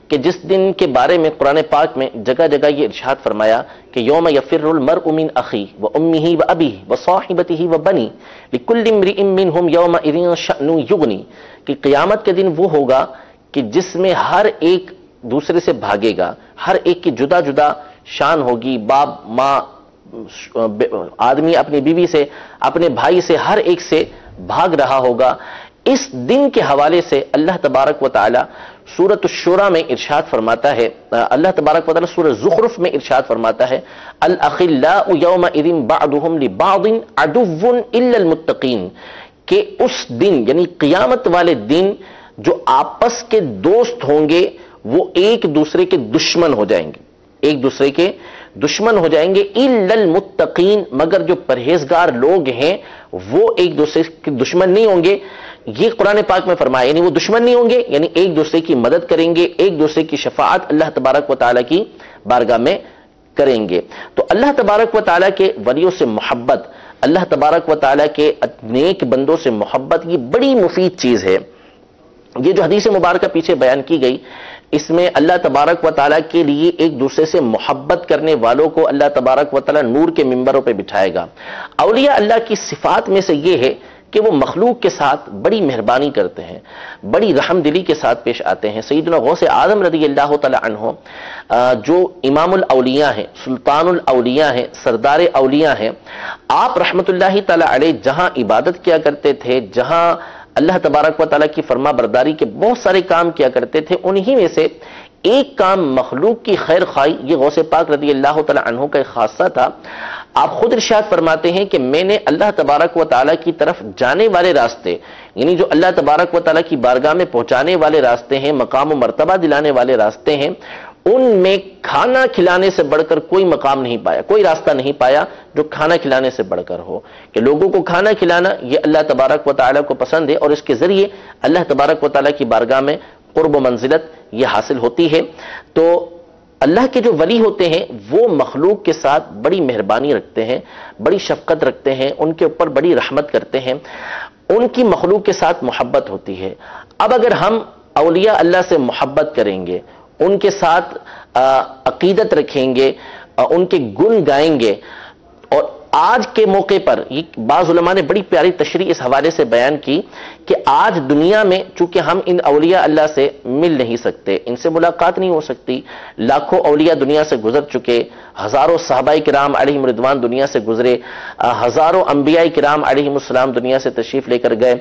کہ جس دن کے بارے میں قرآن پاک میں جگہ جگہ یہ ارشاد فرمایا کہ یوم یفر المرء من اخیہ وامہ وابیہ وصاحبتہ وبنیہ لکل امرئ منہم یومئذ شأن یغنی، کہ قیامت کے دن وہ ہوگا کہ جس میں ہر ایک دوسرے سے بھاگے گا، ہر ایک کی جدا جدا شان ہوگی، باپ ماں، آدمی اپنی بیوی سے، اپنے بھائی سے، ہر ایک سے بھاگ رہا ہوگا۔ اس دن کے حوالے سے اللہ تبارک و تعالی سورۃ الشورى میں ارشاد فرماتا ہے، اللہ تبارک و تعالی سورۃ زخرف میں ارشاد فرماتا ہے الاخلاء یومئذ بعضهم لبعض عدو الا المتقین، کہ اس دن یعنی قیامت والے دن جو آپس کے دوست ہوں گے وہ ایک دوسرے کے دشمن ہو جائیں گے، ایک دوسرے کے دشمن ہو جائیں گے الا المتقین، مگر جو پرہیزگار لوگ ہیں وہ ایک دوسرے کے دشمن نہیں ہوں گے. یہ قرآن پاک میں فرمایا، یعنی وہ دشمن نہیں ہوں گے، یعنی ایک دوسرے کی مدد کریں گے، ایک دوسرے کی شفاعت اللہ تبارک و تعالیٰ کی بارگاہ میں کریں گے. تو اللہ تبارک و تعالیٰ کے ولیوں سے محبت، اللہ تبارک و تعالیٰ کے نیک بندوں سے محبت، یہ بڑی مفید چیز ہے. یہ جو حدیث مبارکہ پیچھے بیان کی گئی، اس میں اللہ تبارک و تعالیٰ کے لیے ایک دوسرے سے محبت کرنے والوں کو اللہ تبارک و تعالیٰ نور کے منبروں پہ بٹھائے گا. اولیاء اللہ کی صفات میں سے یہ ہے کہ وہ مخلوق کے ساتھ بڑی مہربانی کرتے ہیں، بڑی رحم دلی کے ساتھ پیش آتے ہیں. سیدنا غوث اعظم رضی اللہ تعالی عنہ جو امام الاولیاء ہیں، سلطان الاولیاء ہیں، سردار اولیاء ہیں، آپ رحمت اللہ تعالی علیہ جہاں عبادت کیا کرتے تھے، جہاں اللہ تبارک و تعالیٰ کی فرما برداری کے بہت سارے کام کیا کرتے تھے، انہی میں سے ایک کام مخلوق کی خیر خواہی، یہ غوث پاک رضی اللہ تعالی عنہ کا ایک خاصہ تھا. آپ خود ارشاد فرماتے ہیں کہ میں نے اللہ تبارک و تعالیٰ کی طرف جانے والے راستے، یعنی جو اللہ تبارک و تعالیٰ کی بارگاہ میں پہنچانے والے راستے ہیں، مقام و مرتبہ دلانے والے راستے ہیں، ان میں کھانا کھلانے سے بڑھ کر کوئی مقام نہیں پایا، کوئی راستہ نہیں پایا جو کھانا کھلانے سے بڑھ کر ہو. کہ لوگوں کو کھانا کھلانا یہ اللہ تبارک و تعالیٰ کو پسند ہے، اور اس کے ذریعے اللہ تبارک و تعالیٰ کی بارگاہ میں قرب و منزلت یہ حاصل ہوتی ہے. تو اللہ کے جو ولی ہوتے ہیں وہ مخلوق کے ساتھ بڑی مہربانی رکھتے ہیں، بڑی شفقت رکھتے ہیں، ان کے اوپر بڑی رحمت کرتے ہیں، ان کی مخلوق کے ساتھ محبت ہوتی ہے. اب اگر ہم اولیاء اللہ سے محبت کریں گے، ان کے ساتھ عقیدت رکھیں گے، ان کے گن گائیں گے، اور آج کے موقع پر یہ بعض علماء نے بڑی پیاری تشریح اس حوالے سے بیان کی کہ آج دنیا میں چونکہ ہم ان اولیاء اللہ سے مل نہیں سکتے، ان سے ملاقات نہیں ہو سکتی، لاکھوں اولیاء دنیا سے گزر چکے، ہزاروں صحابہ کرام علیہم رضوان دنیا سے گزرے، ہزاروں انبیاء کرام علیہم السلام دنیا سے تشریف لے کر گئے.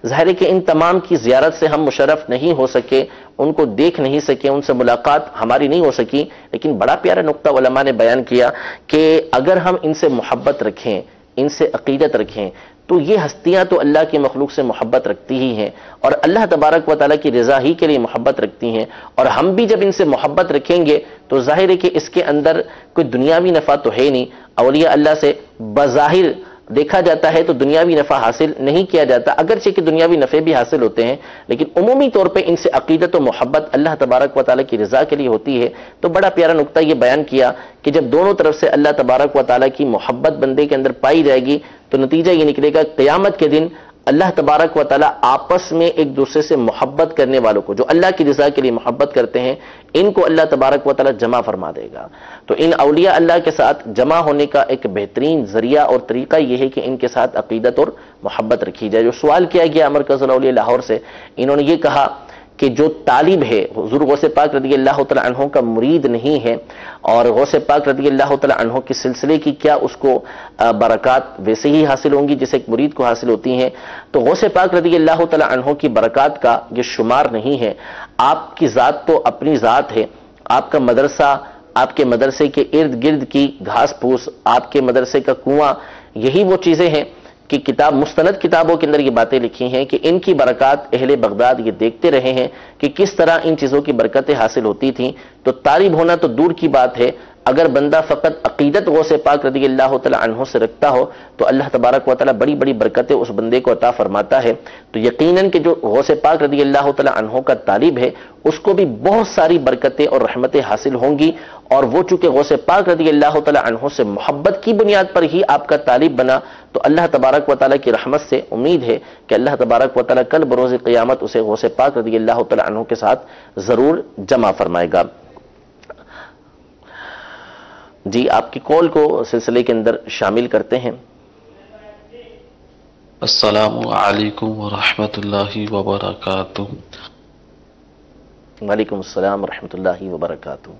ظاہر ہے کہ ان تمام کی زیارت سے ہم مشرف نہیں ہو سکے، ان کو دیکھ نہیں سکے، ان سے ملاقات ہماری نہیں ہو سکی. لیکن بڑا پیارا نقطہ علماء نے بیان کیا کہ اگر ہم ان سے محبت رکھیں، ان سے عقیدت رکھیں، تو یہ ہستیاں تو اللہ کی مخلوق سے محبت رکھتی ہی ہیں، اور اللہ تبارک و تعالیٰ کی رضا ہی کے لیے محبت رکھتی ہیں. اور ہم بھی جب ان سے محبت رکھیں گے تو ظاہر ہے کہ اس کے اندر کوئی دنیاوی نفع تو ہے نہیں. اولیاء اللہ سے بظاہر دیکھا جاتا ہے تو دنیاوی نفع حاصل نہیں کیا جاتا، اگرچہ کہ دنیاوی نفع بھی حاصل ہوتے ہیں، لیکن عمومی طور پہ ان سے عقیدت و محبت اللہ تبارک و تعالیٰ کی رضا کے لیے ہوتی ہے. تو بڑا پیارا نقطہ یہ بیان کیا کہ جب دونوں طرف سے اللہ تبارک و تعالیٰ کی محبت بندے کے اندر پائی جائے گی تو نتیجہ یہ نکلے گا قیامت کے دن اللہ تبارک و تعالیٰ آپس میں ایک دوسرے سے محبت کرنے والوں کو، جو اللہ کی رضا کے لیے محبت کرتے ہیں، ان کو اللہ تبارک و تعالیٰ جمع فرما دے گا. تو ان اولیاء اللہ کے ساتھ جمع ہونے کا ایک بہترین ذریعہ اور طریقہ یہ ہے کہ ان کے ساتھ عقیدت اور محبت رکھی جائے. جو سوال کیا گیا مرکز الاولیاء لاہور سے، انہوں نے یہ کہا کہ جو طالب ہے حضور غوث پاک رضی اللہ تعالی عنہ کا مرید نہیں ہے، اور غوث پاک رضی اللہ تعالی عنہ کے سلسلے کی کیا اس کو برکات ویسے ہی حاصل ہوں گی جیسے ایک مرید کو حاصل ہوتی ہیں؟ تو غوث پاک رضی اللہ تعالی عنہ کی برکات کا یہ شمار نہیں ہے. آپ کی ذات تو اپنی ذات ہے، آپ کا مدرسہ، آپ کے مدرسے کے ارد گرد کی گھاس پھوس، آپ کے مدرسے کا کنواں، یہی وہ چیزیں ہیں کہ کتاب مستند کتابوں کے اندر یہ باتیں لکھی ہیں کہ ان کی برکات اہل بغداد یہ دیکھتے رہے ہیں کہ کس طرح ان چیزوں کی برکتیں حاصل ہوتی تھیں. تو طالب ہونا تو دور کی بات ہے، اگر بندہ فقط عقیدت غوث پاک رضی اللہ تعالی عنہ سے رکھتا ہو تو اللہ تبارک و تعالی بڑی بڑی برکتیں اس بندے کو عطا فرماتا ہے. تو یقیناً کہ جو غوث پاک رضی اللہ تعالی عنہ کا طالب ہے اس کو بھی بہت ساری برکتیں اور رحمتیں حاصل ہوں گی، اور وہ چونکہ غوث پاک رضی اللہ تعالی عنہ سے محبت کی بنیاد پر ہی آپ کا طالب بنا، تو اللہ تبارک و تعالی کی رحمت سے امید ہے کہ اللہ تبارک و تعالی کل بروز قیامت اسے غوث پاک رضی اللہ تعالی عنہ کے ساتھ ضرور جمع فرمائے گا. جی آپ کی کال کو سلسلے کے اندر شامل کرتے ہیں. السلام علیکم ورحمۃ اللہ وبرکاتہ. وعلیکم السلام ورحمۃ اللہ وبرکاتہ.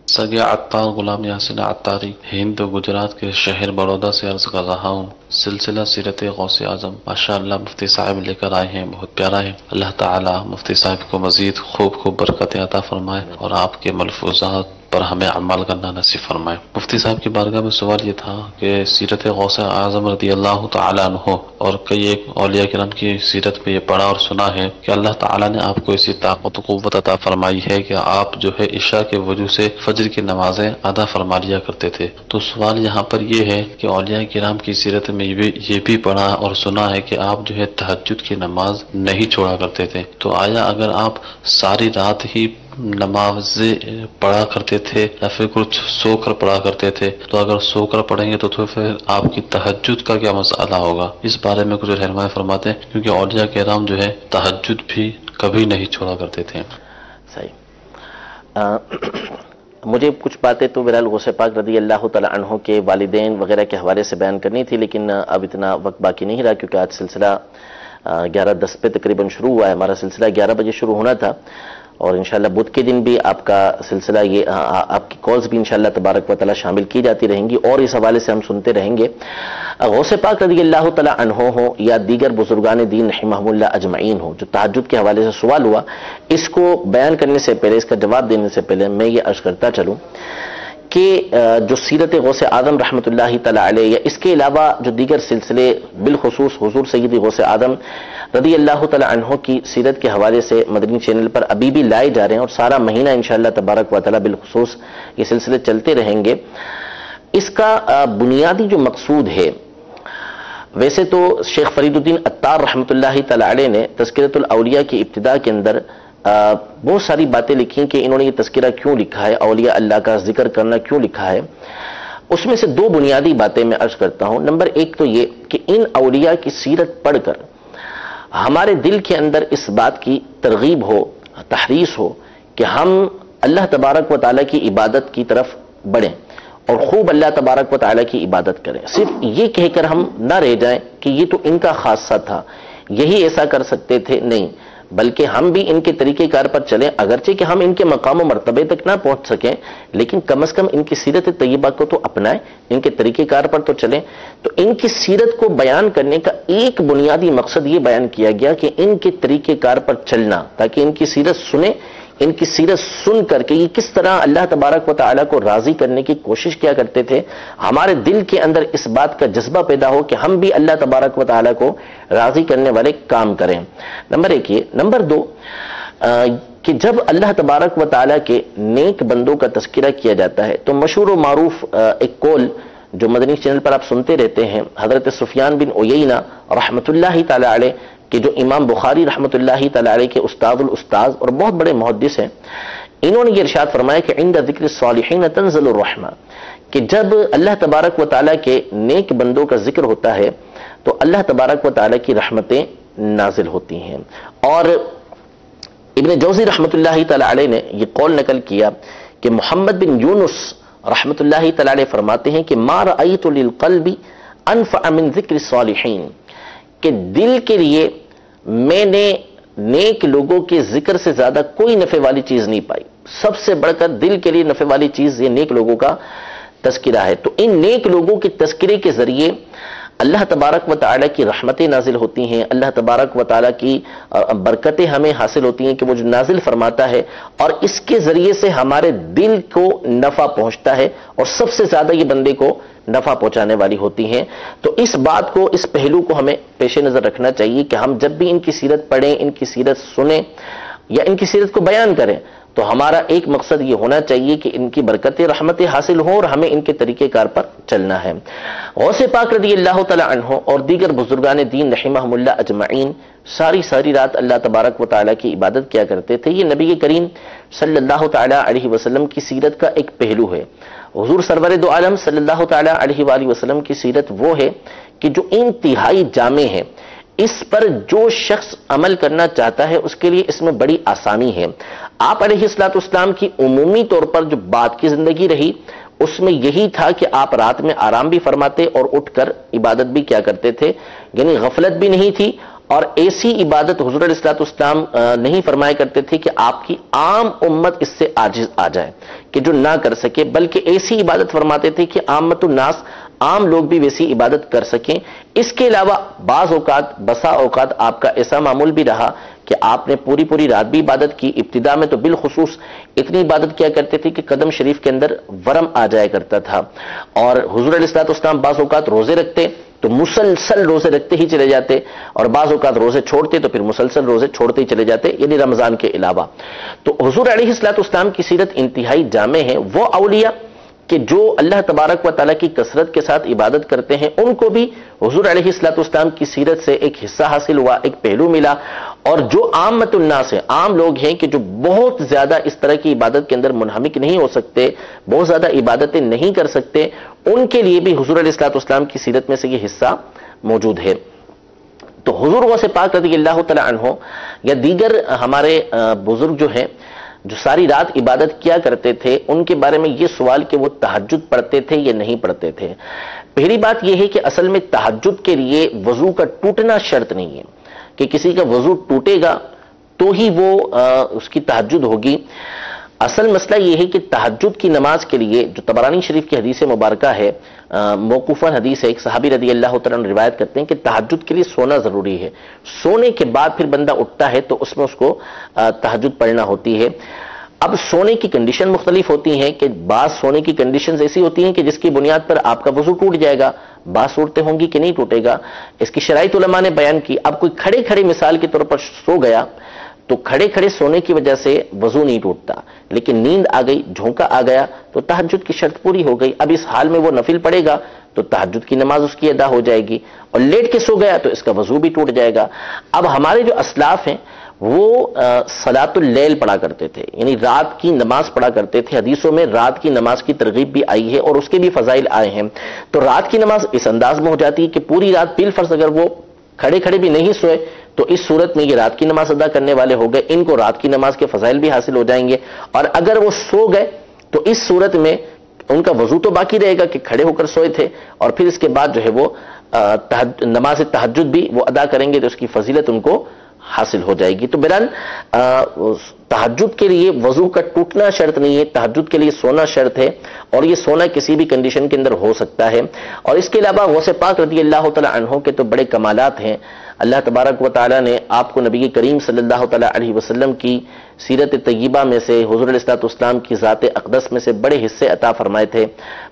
سگے عطار غلام یاسین عطاری ہند گجرات کے شہر بڑودہ سے عرض کر رہا ہوں. سلسلہ سیرت غوث اعظم ماشاءاللہ مفتی صاحب لے کر آئے ہیں، بہت پیارا ہے. اللہ تعالی مفتی صاحب کو مزید خوب برکتیں عطا فرمائے اور آپ کے ملفوظات پر ہمیں عمل کرنا نصیب فرمائے۔ مفتی صاحب کی بارگاہ میں سوال یہ تھا کہ سیرت غوث اعظم رضی اللہ تعالیٰ عنہ اور کئی ایک اولیاء کرام کی سیرت میں یہ پڑھا اور سنا ہے کہ اللہ تعالیٰ نے آپ کو ایسی طاقت و قوت عطا فرمائی ہے کہ آپ جو ہے عشاء کے وجہ سے فجر کی نمازیں ادا فرما لیا کرتے تھے۔ تو سوال یہاں پر یہ ہے کہ اولیاء کرام کی سیرت میں یہ بھی پڑھا اور سنا ہے کہ آپ جو ہے تہجد کی نماز نہیں چھوڑا کرتے تھے، تو آیا اگر آپ ساری رات ہی نمازیں پڑھا کرتے تھے یا پھر کچھ سو کر پڑھا کرتے تھے، تو اگر سو کر پڑھیں گے تو پھر آپ کی تہجد کا کیا مسئلہ ہوگا؟ اس بارے میں کچھ رہنمائی فرماتے ہیں، کیونکہ اولیاء کرام جو ہے تہجد بھی کبھی نہیں چھوڑا کرتے تھے۔ صحیح۔ مجھے کچھ باتیں تو بہرحال غوث پاک رضی اللہ تعالیٰ عنہ کے والدین وغیرہ کے حوالے سے بیان کرنی تھی، لیکن اب اتنا وقت باقی نہیں رہا، کیونکہ آج سلسلہ 11:10 پہ تقریباً شروع ہوا ہے۔ ہمارا سلسلہ 11 بجے شروع ہونا تھا، اور انشاءاللہ بدھ کے دن بھی آپ کا سلسلہ آپ کی کالز بھی انشاءاللہ تبارک و تعالیٰ شامل کی جاتی رہیں گی، اور اس حوالے سے ہم سنتے رہیں گے۔ غوث پاک رضی اللہ تعالیٰ عنہ ہو یا دیگر بزرگان دین رحمہم اللہ اجمعین ہو، جو تہجد کے حوالے سے سوال ہوا، اس کو بیان کرنے سے پہلے، اس کا جواب دینے سے پہلے میں یہ عرض کرتا چلوں کہ جو سیرت غوث اعظم رحمۃ اللہ تعالیٰ علیہ یا اس کے علاوہ جو دیگر سلسلے، بالخصوص حضور سیدی غوث اعظم رضی اللہ تعالیٰ عنہ کی سیرت کے حوالے سے مدنی چینل پر ابھی بھی لائے جا رہے ہیں، اور سارا مہینہ انشاءاللہ تبارک و تعالیٰ بالخصوص یہ سلسلے چلتے رہیں گے۔ اس کا بنیادی جو مقصود ہے، ویسے تو شیخ فرید الدین عطار رحمۃ اللہ تعالیٰ علیہ نے تذکرۃ الاولیاء کی ابتدا کے اندر بہت ساری باتیں لکھی کہ انہوں نے یہ تذکرہ کیوں لکھا ہے، اولیاء اللہ کا ذکر کرنا کیوں لکھا ہے۔ اس میں سے دو بنیادی باتیں میں عرض کرتا ہوں۔ نمبر ایک تو یہ کہ ان اولیاء کی سیرت پڑھ کر ہمارے دل کے اندر اس بات کی ترغیب ہو، تحریص ہو کہ ہم اللہ تبارک و تعالیٰ کی عبادت کی طرف بڑھیں اور خوب اللہ تبارک و تعالیٰ کی عبادت کریں۔ صرف یہ کہہ کر ہم نہ رہ جائیں کہ یہ تو ان کا خاصہ تھا، یہی ایسا کر سکتے تھے، نہیں، بلکہ ہم بھی ان کے طریقہ کار پر چلیں، اگرچہ کہ ہم ان کے مقام و مرتبے تک نہ پہنچ سکیں، لیکن کم از کم ان کی سیرت طیبہ کو تو اپنائیں، ان کے طریقہ کار پر تو چلیں۔ تو ان کی سیرت کو بیان کرنے کا ایک بنیادی مقصد یہ بیان کیا گیا کہ ان کے طریقہ کار پر چلنا، تاکہ ان کی سیرت سنیں، ان کی سیرت سن کر کے یہ کس طرح اللہ تبارک و تعالیٰ کو راضی کرنے کی کوشش کیا کرتے تھے، ہمارے دل کے اندر اس بات کا جذبہ پیدا ہو کہ ہم بھی اللہ تبارک و تعالیٰ کو راضی کرنے والے کام کریں۔ نمبر ایک یہ۔ نمبر دو کہ جب اللہ تبارک و تعالیٰ کے نیک بندوں کا تذکرہ کیا جاتا ہے تو مشہور و معروف ایک قول جو مدنی چینل پر آپ سنتے رہتے ہیں، حضرت سفیان بن عیینہ رحمۃ اللہ تعالیٰ علیہ کہ جو امام بخاری رحمۃ اللہ تعالیٰ علیہ کے استاد الاستاذ اور بہت بڑے محدث ہیں، انہوں نے یہ ارشاد فرمایا کہ عند ذکر الصالحین تنزل الرحمہ، کہ جب اللہ تبارک و تعالیٰ کے نیک بندوں کا ذکر ہوتا ہے تو اللہ تبارک و تعالیٰ کی رحمتیں نازل ہوتی ہیں۔ اور ابن جوزی رحمۃ اللہ تعالیٰ علیہ نے یہ قول نقل کیا کہ محمد بن یونس رحمۃ اللہ تعالیٰ علیہ فرماتے ہیں کہ ما رأیت للقلب انفع من ذکر الصالحین، کہ دل کے لیے میں نے نیک لوگوں کے ذکر سے زیادہ کوئی نفع والی چیز نہیں پائی، سب سے بڑھ کر دل کے لیے نفع والی چیز یہ نیک لوگوں کا تذکرہ ہے۔ تو ان نیک لوگوں کے تذکرے کے ذریعے اللہ تبارک و تعالیٰ کی رحمتیں نازل ہوتی ہیں، اللہ تبارک و تعالیٰ کی برکتیں ہمیں حاصل ہوتی ہیں کہ وہ جو نازل فرماتا ہے، اور اس کے ذریعے سے ہمارے دل کو نفع پہنچتا ہے، اور سب سے زیادہ یہ بندے کو نفع پہنچانے والی ہوتی ہیں۔ تو اس بات کو، اس پہلو کو ہمیں پیش نظر رکھنا چاہیے کہ ہم جب بھی ان کی سیرت پڑھیں، ان کی سیرت سنیں یا ان کی سیرت کو بیان کریں تو ہمارا ایک مقصد یہ ہونا چاہیے کہ ان کی برکتیں، رحمتیں حاصل ہوں اور ہمیں ان کے طریقہ کار پر چلنا ہے۔ غوث پاک رضی اللہ تعالیٰ عنہ اور دیگر بزرگان دین رحمہم اللہ اجمعین ساری رات اللہ تبارک و تعالیٰ کی عبادت کیا کرتے تھے۔ یہ نبی کریم صلی اللہ تعالیٰ علیہ وسلم کی سیرت کا ایک پہلو ہے۔ حضور سرور دو عالم صلی اللہ تعالیٰ علیہ وآلہ وسلم کی سیرت وہ ہے کہ جو انتہائی جامع ہے، اس پر جو شخص عمل کرنا چاہتا ہے اس کے لیے اس میں بڑی آسانی ہے۔ آپ علیہ الصلوۃ والسلام کی عمومی طور پر جو بات کی زندگی رہی اس میں یہی تھا کہ آپ رات میں آرام بھی فرماتے اور اٹھ کر عبادت بھی کیا کرتے تھے، یعنی غفلت بھی نہیں تھی، اور ایسی عبادت حضور علیہ الصلوۃ والسلام نہیں فرمایا کرتے تھے کہ آپ کی عام امت اس سے عاجز آ جائے کہ جو نہ کر سکے، بلکہ ایسی عبادت فرماتے تھے کہ عامت الناس، عام لوگ بھی ویسی عبادت کر سکیں۔ اس کے علاوہ بعض اوقات، بسا اوقات آپ کا ایسا معمول بھی رہا کہ آپ نے پوری پوری رات بھی عبادت کی. ابتدا میں تو بالخصوص اتنی عبادت کیا کرتے تھے کہ قدم شریف کے اندر ورم آ جایا کرتا تھا. اور حضور علیہ الصلوۃ والسلام بعض اوقات روزے رکھتے تو مسلسل روزے رکھتے ہی چلے جاتے، اور بعض اوقات روزے چھوڑتے تو پھر مسلسل روزے چھوڑتے ہی چلے جاتے، یعنی رمضان کے علاوہ. تو حضور علیہ الصلوۃ والسلام کی سیرت انتہائی جامع ہے. وہ اولیاء کہ جو اللہ تبارک و تعالیٰ کی کثرت کے ساتھ عبادت کرتے ہیں، ان کو بھی حضور علیہ الصلوۃ والسلام کی سیرت سے ایک حصہ حاصل ہوا، ایک پہلو ملا. اور جو عامت الناس ہیں، عام لوگ ہیں کہ جو بہت زیادہ اس طرح کی عبادت کے اندر منہمک نہیں ہو سکتے، بہت زیادہ عبادتیں نہیں کر سکتے، ان کے لیے بھی حضور علیہ الصلوۃ والسلام کی سیرت میں سے یہ حصہ موجود ہے. تو حضور غوث پاک رضی اللہ تعالی عنہ یا دیگر ہمارے بزرگ جو ہیں جو ساری رات عبادت کیا کرتے تھے، ان کے بارے میں یہ سوال کہ وہ تہجد پڑھتے تھے یا نہیں پڑھتے تھے. پہلی بات یہ ہے کہ اصل میں تہجد کے لیے وضو کا ٹوٹنا شرط نہیں ہے کہ کسی کا وضو ٹوٹے گا تو ہی وہ اس کی تہجد ہوگی. اصل مسئلہ یہ ہے کہ تہجد کی نماز کے لیے جو طبرانی شریف کی حدیث مبارکہ ہے، موقوفاً حدیث ہے، ایک صحابی رضی اللہ تعالیٰ عنہ روایت کرتے ہیں کہ تہجد کے لیے سونا ضروری ہے. سونے کے بعد پھر بندہ اٹھتا ہے تو اس میں اس کو تہجد پڑھنا ہوتی ہے. اب سونے کی کنڈیشن مختلف ہوتی ہیں کہ بعض سونے کی کنڈیشنز ایسی ہوتی ہیں کہ جس کی بنیاد پر آپ کا وضو ٹوٹ جائے گا، بعض صورتیں ہوں گی کہ نہیں ٹوٹے گا. اس کی شرائط علماء نے بیان کی. اب کوئی کھڑے کھڑے مثال کے طور پر سو گیا تو کھڑے کھڑے سونے کی وجہ سے وضو نہیں ٹوٹتا، لیکن نیند آ گئی، جھونکا آ گیا تو تہجد کی شرط پوری ہو گئی. اب اس حال میں وہ نفل پڑھے گا تو تہجد کی نماز اس کی ادا ہو جائے گی. اور لیٹ کے سو گیا تو اس کا وضو بھی ٹوٹ جائے گا. اب ہمارے جو اسلاف ہیں وہ صلاۃ اللیل پڑھا کرتے تھے، یعنی رات کی نماز پڑھا کرتے تھے. حدیثوں میں رات کی نماز کی ترغیب بھی آئی ہے اور اس کے بھی فضائل آئے ہیں. تو رات کی نماز اس انداز میں ہو جاتی ہے کہ پوری رات بالفرض اگر وہ کھڑے کھڑے بھی نہیں سوئے تو اس صورت میں یہ رات کی نماز ادا کرنے والے ہو گئے، ان کو رات کی نماز کے فضائل بھی حاصل ہو جائیں گے. اور اگر وہ سو گئے تو اس صورت میں ان کا وضو تو باقی رہے گا کہ کھڑے ہو کر سوئے تھے، اور پھر اس کے بعد جو ہے وہ نماز تہجد بھی وہ ادا کریں گے تو اس کی فضیلت ان کو حاصل ہو جائے گی. تو بہرحال تہجد کے لیے وضو کا ٹوٹنا شرط نہیں ہے، تہجد کے لیے سونا شرط ہے، اور یہ سونا کسی بھی کنڈیشن کے اندر ہو سکتا ہے. اور اس کے علاوہ غوث پاک رضی اللہ تعالی عنہ کے تو بڑے کمالات ہیں. اللہ تبارک و تعالی نے آپ کو نبی کریم صلی اللہ تعالی علیہ وسلم کی سیرت طیبہ میں سے، حضور علیہ الصلوۃ والسلام کی ذات اقدس میں سے بڑے حصے عطا فرمائے تھے،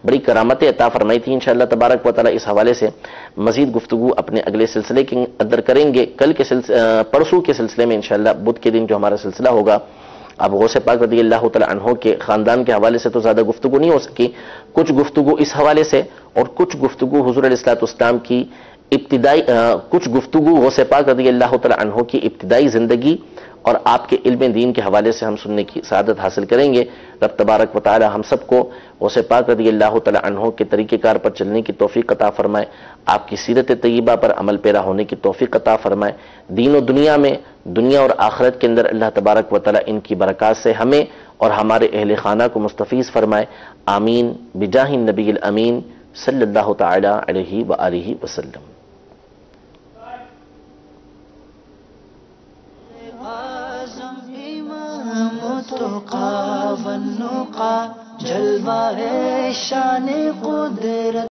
بڑی کرامتیں عطا فرمائی تھیں. انشاءاللہ تبارک و تعالی اس حوالے سے مزید گفتگو اپنے اگلے سلسلے کے اندر کریں گے. پرسوں کے سلسلے میں انشاءاللہ بدھ کے دن جو ہمارا سلسلہ ہوگا، اب غوث پاک رضی اللہ تعالی عنہ کے خاندان کے حوالے سے تو زیادہ گفتگو نہیں ہو سکی، کچھ گفتگو اس حوالے سے اور کچھ گفتگو حضور علیہ الصلوۃ والسلام کی کچھ گفتگو غوث پاک رضی اللہ تعالی عنہ کی ابتدائی زندگی اور آپ کے علم دین کے حوالے سے ہم سننے کی سعادت حاصل کریں گے. رب تبارک و تعالی ہم سب کو غوث پاک رضی اللہ تعالی عنہ کے طریقہ کار پر چلنے کی توفیق عطا فرمائے، آپ کی سیرت طیبہ پر عمل پیرا ہونے کی توفیق عطا فرمائے. دین و دنیا میں، دنیا اور آخرت کے اندر اللہ تبارک و تعالی ان کی برکات سے ہمیں اور ہمارے اہل خانہ کو مستفیض فرمائے. آمین بجاہ النبی الامین صلی اللہ تعالی علیہ وآلہ وسلم. جلوہ ہے شان قدرت